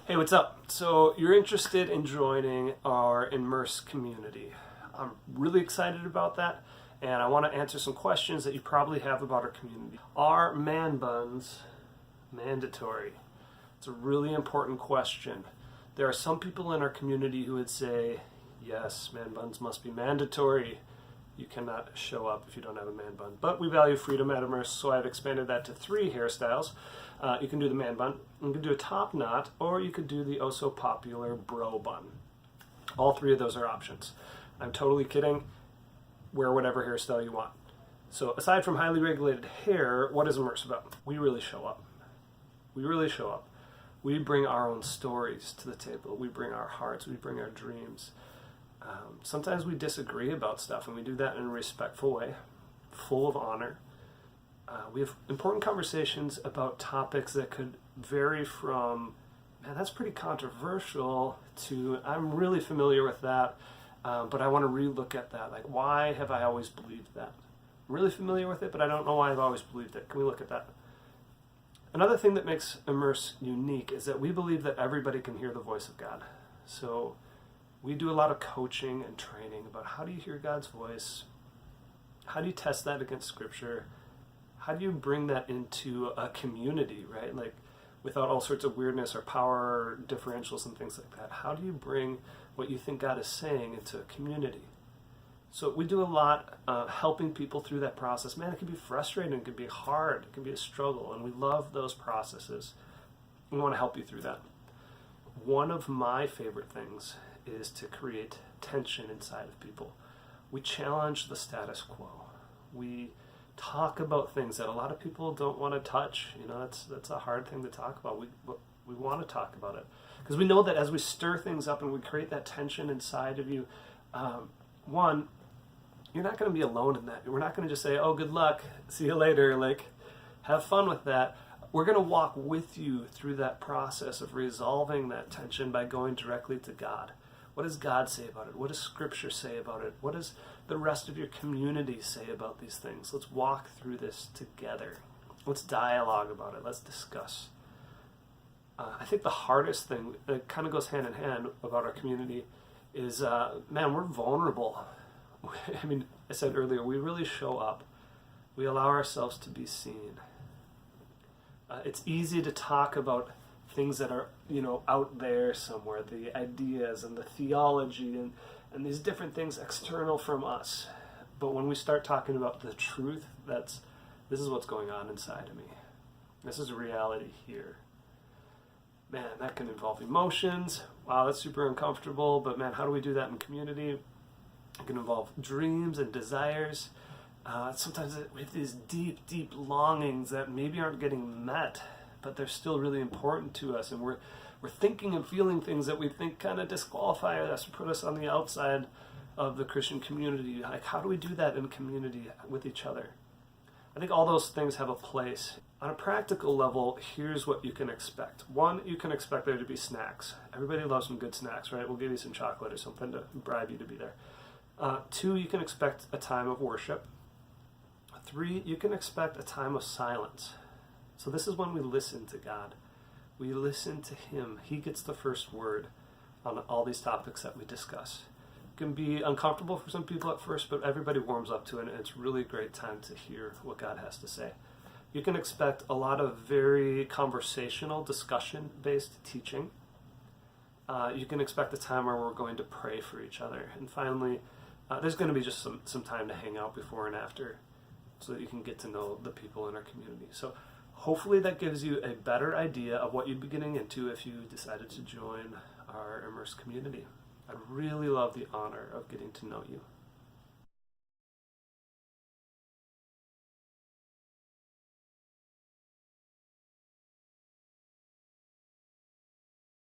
Hey, what's up? So you're interested in joining our Immerse community. I'm really excited about that, and I want to answer some questions that you probably have about our community. Are man buns mandatory? It's a really important question. There are some people in our community who would say, yes, man buns must be mandatory. You cannot show up if you don't have a man bun. But we value freedom at Immerse, so I've expanded that to 3 hairstyles. You can do the man bun, you can do a top knot, or you could do the oh-so-popular bro bun. All 3 of those are options. I'm totally kidding. Wear whatever hairstyle you want. So aside from highly regulated hair, what is Immerse about? We really show up. We really show up. We bring our own stories to the table. We bring our hearts. We bring our dreams. Sometimes we disagree about stuff, and we do that in a respectful way, full of honor. We have important conversations about topics that could vary from, man, that's pretty controversial, to, I'm really familiar with that, but I want to relook at that. Like, why have I always believed that? I'm really familiar with it, but I don't know why I've always believed it. Can we look at that? Another thing that makes Immerse unique is that we believe that everybody can hear the voice of God. So we do a lot of coaching and training about how do you hear God's voice? How do you test that against Scripture? How do you bring that into a community, right? Like, without all sorts of weirdness or power differentials and things like that. How do you bring what you think God is saying into a community? So we do a lot helping people through that process. Man, it can be frustrating, it can be hard, it can be a struggle, and we love those processes. We want to help you through that. One of my favorite things is to create tension inside of people. We challenge the status quo. We talk about things that a lot of people don't want to touch. You know, that's a hard thing to talk about. We want to talk about it because we know that as we stir things up and we create that tension inside of you, one, you're not going to be alone in that. We're not going to just say, oh, good luck, see you later, like, have fun with that. We're going to walk with you through that process of resolving that tension by going directly to God. What does God say about it? What does Scripture say about it? What does the rest of your community say about these things? Let's walk through this together. Let's dialogue about it. Let's discuss. I think the hardest thing, that kind of goes hand in hand about our community, is, man, we're vulnerable. I mean, I said earlier, we really show up. We allow ourselves to be seen. It's easy to talk about things that are, out there somewhere, the ideas and the theology and these different things external from us. But when we start talking about the truth, this is what's going on inside of me. This is reality here. Man, that can involve emotions. Wow, that's super uncomfortable, but man, how do we do that in community? It can involve dreams and desires. Sometimes we have these deep, deep longings that maybe aren't getting met, but they're still really important to us, and we're thinking and feeling things that we think kind of disqualify us, put us on the outside of the Christian community. Like, how do we do that in community with each other? I think all those things have a place. On a practical level, here's what you can expect. 1, you can expect there to be snacks. Everybody loves some good snacks, right? We'll give you some chocolate or something to bribe you to be there. 2, you can expect a time of worship. 3, you can expect a time of silence. So this is when we listen to God. We listen to Him. He gets the first word on all these topics that we discuss. It can be uncomfortable for some people at first, but everybody warms up to it, and it's really a great time to hear what God has to say. You can expect a lot of very conversational, discussion-based teaching. You can expect a time where we're going to pray for each other. And finally, there's going to be just some time to hang out before and after so that you can get to know the people in our community. So hopefully that gives you a better idea of what you'd be getting into if you decided to join our Immerse community. I'd really love the honor of getting to know you.